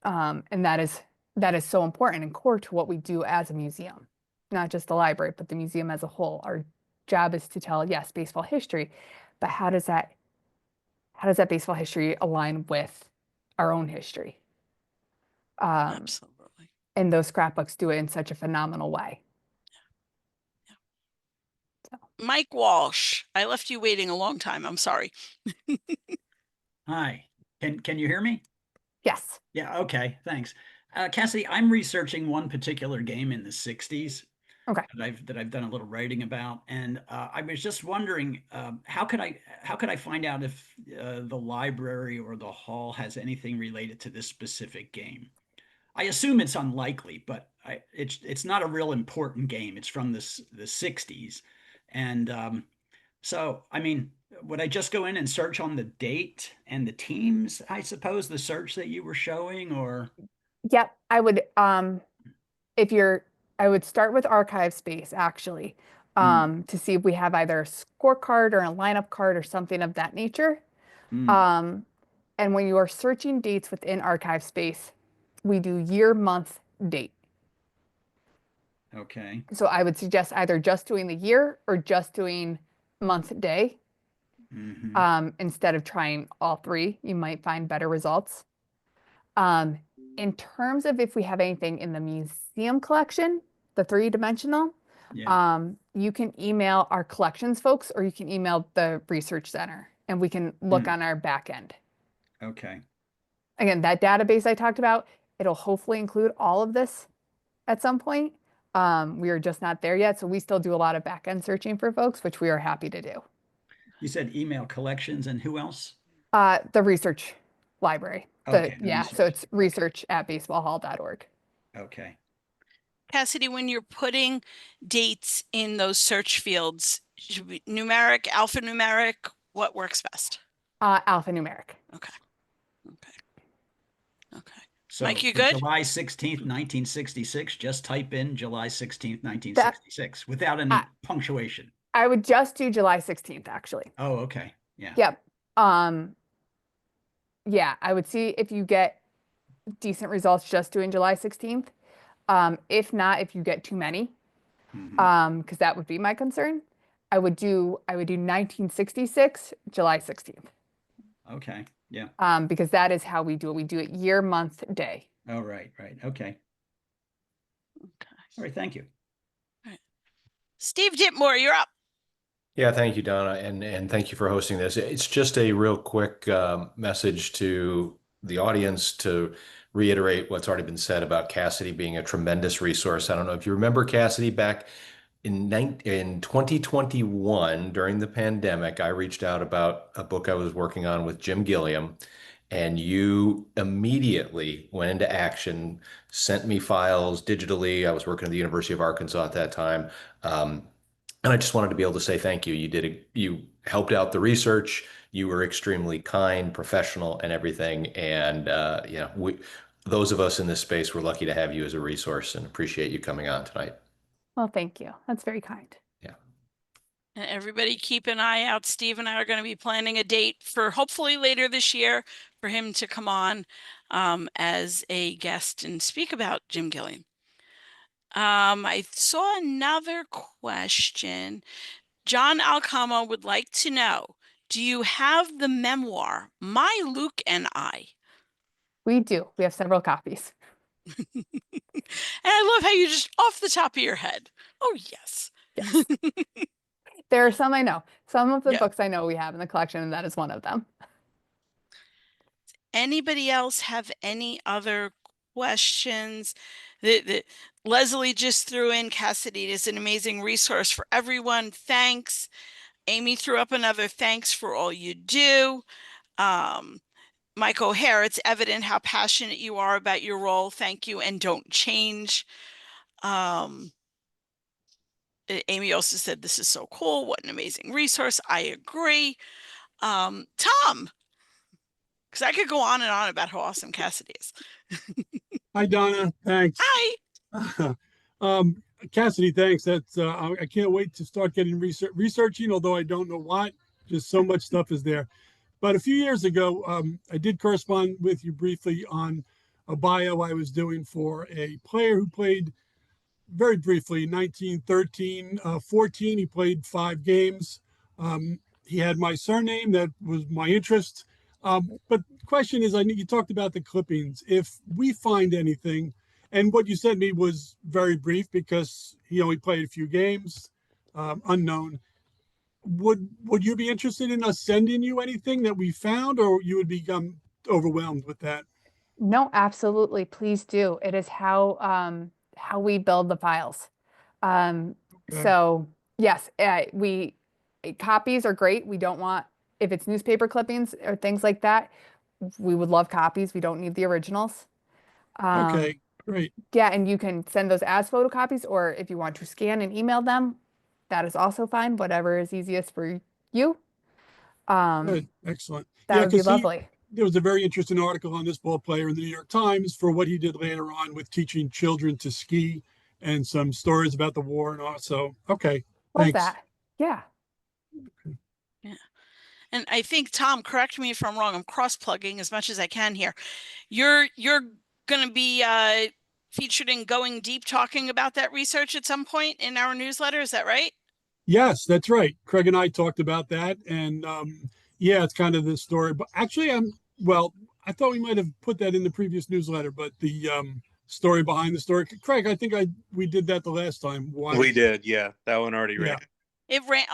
And that is so important and core to what we do as a museum, not just the library, but the museum as a whole. Our job is to tell, yes, baseball history, but how does that baseball history align with our own history? Absolutely. And those scrapbooks do it in such a phenomenal way. Yeah. So. Mike Walsh, I left you waiting a long time. I'm sorry. Hi, can you hear me? Yes. Yeah, okay, thanks. Cassidy, I'm researching one particular game in the 60s. Okay. That I've done a little writing about, and I was just wondering, how could I find out if the library or the hall has anything related to this specific game? I assume it's unlikely, but it's not a real important game. It's from the 60s, and so I mean, would I just go in and search on the date and the teams? I suppose the search that you were showing, or Yep. I would. If you're I would start with archive space actually, to see if we have either a scorecard or a lineup card or something of that nature. Mm, And when you are searching dates within archive space, we do year, month, date. okay. So I would suggest either just doing the year or just doing month, day. Instead of trying all three, you might find better results. In terms of if we have anything in the museum collection, the three-dimensional, Yeah. you can email our collections folks or you can email the research center and we can look on our back end. Okay. Again, that database I talked about, it'll hopefully include all of this at some point. We are just not there yet, so we still do a lot of back end searching for folks, which we are happy to do. You said email collections and who else? The research library. Okay, the Yeah, so research. it's research@baseballhall.org. Okay. Cassidy, when you're putting dates in those search fields, should we numeric, alphanumeric, what works best? Alphanumeric. Okay. Okay. Okay. So Mike, you for good? July 16th, 1966, just type in July 16th, That 1966 without any punctuation. I would just do July 16th, actually. Oh, okay. Yeah. Yep. Yeah, I would see if you get decent results just doing July 16th. If not, if you get too many, because that would be my concern, I would do 1966, July 16th. Okay. Yeah. Because that is how we do it. We do it year, month, day. Oh, right. Right. Okay. Okay. All right. Thank you. Steve Ditmore, you're up. Yeah, thank you, Donna, and thank you for hosting this. It's just a real quick message to the audience to reiterate what's already been said about Cassidy being a tremendous resource. I don't know if you remember Cassidy back in 2021 during the pandemic. I reached out about a book I was working on with Jim Gilliam, and you immediately went into action, sent me files digitally. I was working at the University of Arkansas at that time. And I just wanted to be able to say thank you. You helped out the research. You were extremely kind, professional, and everything. And those of us in this space, we're lucky to have you as a resource and appreciate you coming on tonight. Well, thank you. That's very kind. Yeah. And everybody keep an eye out. Steve and I are going to be planning a date for hopefully later this year for him to come on as a guest and speak about Jim Gilliam. I saw another question. John Alcamo would like to know, do you have the memoir, My Luke and I? We do. We have several copies. And I love how you just off the top of your head. Oh, yes. Yes. There are some I know. Some of the Yeah. books I know we have in the collection, and that is one of them. Anybody else have any other questions? Leslie just threw in, Cassidy is an amazing resource for everyone. Thanks. Amy threw up another thanks for all you do. Mike O'Hare, it's evident how passionate you are about your role. Thank you, and don't change. Amy also said, this is so cool. What an amazing resource. I agree. Tom, because I could go on and on about how awesome Cassidy is. Hi, Donna. Thanks. Hi. Cassidy, thanks. That's I can't wait to start getting researching, although I don't know what. Just so much stuff is there. But a few years ago, I did correspond with you briefly on a bio I was doing for a player who played very briefly, 1913, 14. He played 5 games. He had my surname. That was my interest. But the question is, you talked about the clippings. If we find anything, and what you sent me was very brief because he only played a few games, unknown. Would you be interested in us sending you anything that we found, or you would become overwhelmed with that? No, absolutely. Please do. It is how we build the files. So yes, copies are great. We don't want, if it's newspaper clippings or things like that, we would love copies. We don't need the originals. Okay, great. Yeah, and you can send those as photocopies, or if you want to scan and email them, that is also fine. Whatever is easiest for you. Good, excellent. That would be lovely. There was a very interesting article on this ball player in the New York Times for what he did later on with teaching children to ski and some stories about the war and all. So, okay, Love thanks. that. Yeah. Yeah. And I think, Tom, correct me if I'm wrong, I'm cross-plugging as much as I can here. You're going to be featured in Going Deep, talking about that research at some point in our newsletter. Is that right? Yes, that's right. Craig and I talked about that, and yeah, it's kind of this story. But actually, well. I thought we might have put that in the previous newsletter, but the story behind the story, Craig, I think we did that the last time. Why? We did, yeah. That one already ran. It ran.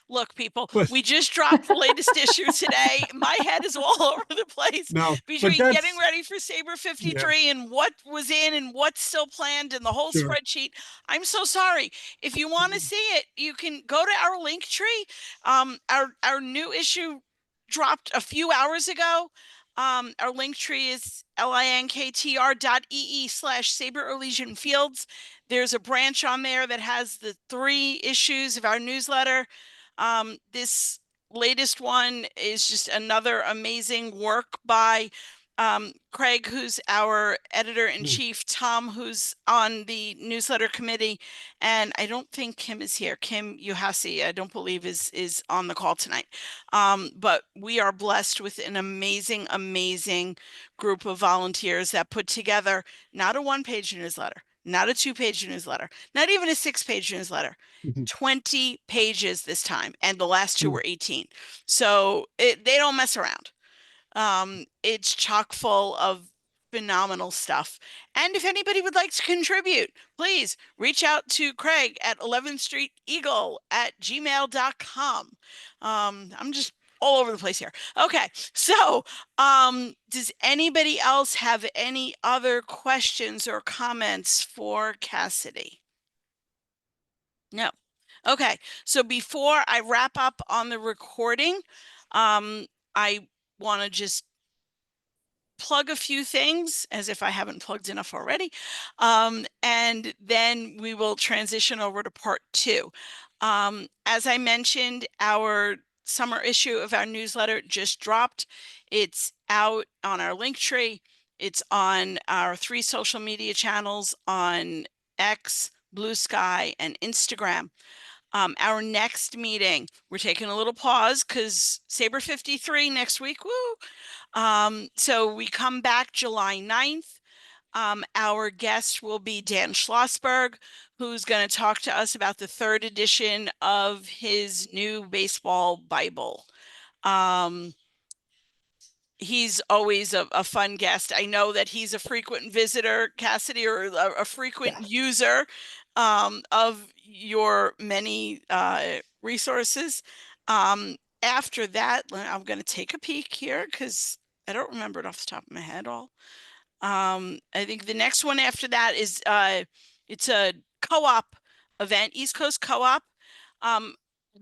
Look, people, But- we just dropped the latest issue today. My head is all over the place No, between but getting ready for SABR 53 and what was in and what's still planned and the whole Sure. spreadsheet. I'm so sorry. If you want to see it, you can go to our link tree. Our new issue dropped a few hours ago. Our link tree is linktr.ee/SABR Elysian Fields. There's a branch on there that has the 3 issues of our newsletter. This latest one is just another amazing work by Craig, who's our editor-in-chief, Tom, who's on the newsletter committee, and I don't think Kim is here. Kim Uhasi, I don't believe is on the call tonight. But we are blessed with an amazing, amazing group of volunteers that put together not a 1-page newsletter, not a 2-page newsletter, not even a 6-page newsletter, 20 pages this time. And the last 2 were 18. So they don't mess around. It's chock full of phenomenal stuff. And if anybody would like to contribute, please reach out to Craig at 11th Street Eagle @gmail.com. I'm just all over the place here. Okay, so does anybody else have any other questions or comments for Cassidy? No. Okay, so before I wrap up on the recording, I want to just plug a few things as if I haven't plugged enough already. And then we will transition over to part 2. As I mentioned, our summer issue of our newsletter just dropped. It's out on our link tree. It's on our 3 social media channels on X, Blue Sky, and Instagram. Our next meeting, we're taking a little pause because SABR 53 next week. Woo! So we come back July 9th. Our guest will be Dan Schlossberg, who's going to talk to us about the 3rd edition of his new baseball Bible. He's always a fun guest. I know that he's a frequent visitor, Cassidy, or a frequent user of your many resources. After that, I'm going to take a peek here because I don't remember it off the top of my head all. I think the next one after that is it's a co-op event, East Coast Co-op,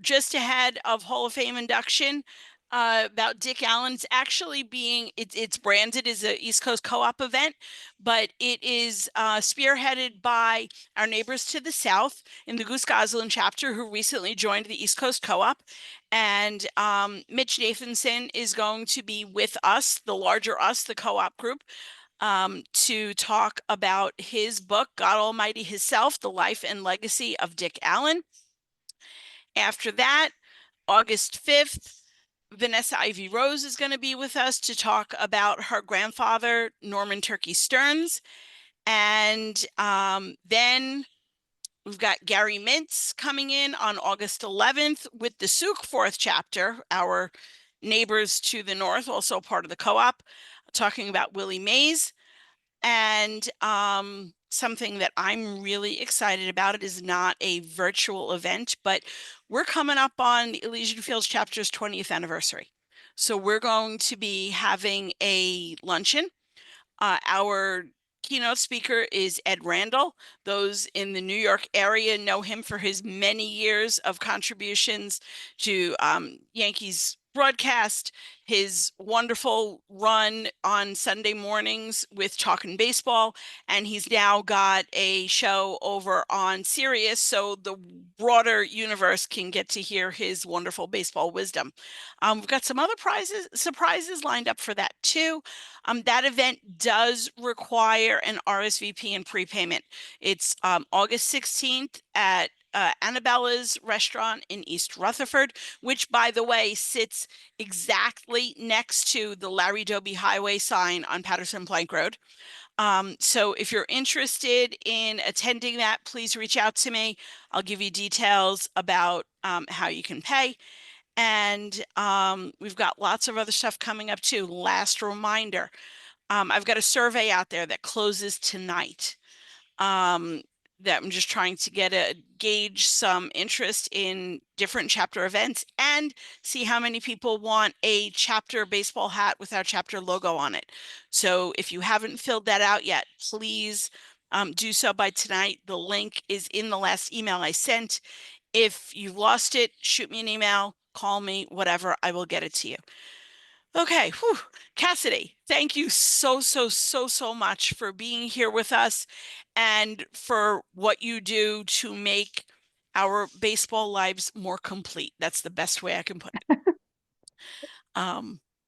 just ahead of Hall of Fame induction. About Dick Allen. It's actually it's branded as a East Coast Co-op event, but it is spearheaded by our neighbors to the south in the Goose Goslin chapter, who recently joined the East Coast Co-op. And Mitch Nathanson is going to be with us, the larger us, the co-op group, to talk about his book, God Almighty Himself, The Life and Legacy of Dick Allen. After that, August 5th, Vanessa Ivy Rose is going to be with us to talk about her grandfather, Norman Turkey Stearns. And then we've got Gary Mintz coming in on August 11th with the Souk 4th chapter, our neighbors to the north, also part of the co-op, talking about Willie Mays. And something that I'm really excited about, it is not a virtual event, but we're coming up on the Elysian Fields chapter's 20th anniversary. So we're going to be having a luncheon. Our keynote speaker is Ed Randall. Those in the New York area know him for his many years of contributions to Yankees broadcast his wonderful run on Sunday mornings with Talkin' Baseball, and he's now got a show over on Sirius, so the broader universe can get to hear his wonderful baseball wisdom. We've got some other surprises lined up for that too. That event does require an RSVP and prepayment. It's August 16th at Annabella's restaurant in East Rutherford, which, by the way, sits exactly next to the Larry Doby Highway sign on Patterson Plank Road. So if you're interested in attending that, please reach out to me. I'll give you details about how you can pay. And we've got lots of other stuff coming up too. Last reminder, I've got a survey out there that closes tonight. That I'm just trying to gauge some interest in different chapter events and see how many people want a chapter baseball hat with our chapter logo on it. So if you haven't filled that out yet, please do so by tonight. The link is in the last email I sent. If you've lost it, shoot me an email, call me, whatever, I will get it to you. Okay, whew. Cassidy, thank you so much for being here with us and for what you do to make our baseball lives more complete. That's the best way I can put it.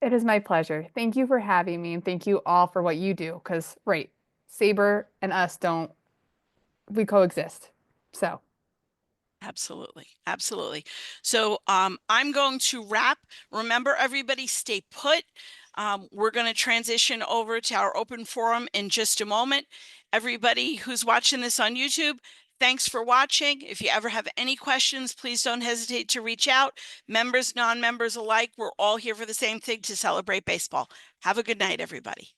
It is my pleasure. Thank you for having me, and thank you all for what you do, because, right, SABR and us we coexist. So. Absolutely. So I'm going to wrap. Remember, everybody, stay put. We're going to transition over to our open forum in just a moment. Everybody who's watching this on YouTube, thanks for watching. If you ever have any questions, please don't hesitate to reach out. Members, non-members alike, we're all here for the same thing, to celebrate baseball. Have a good night, everybody.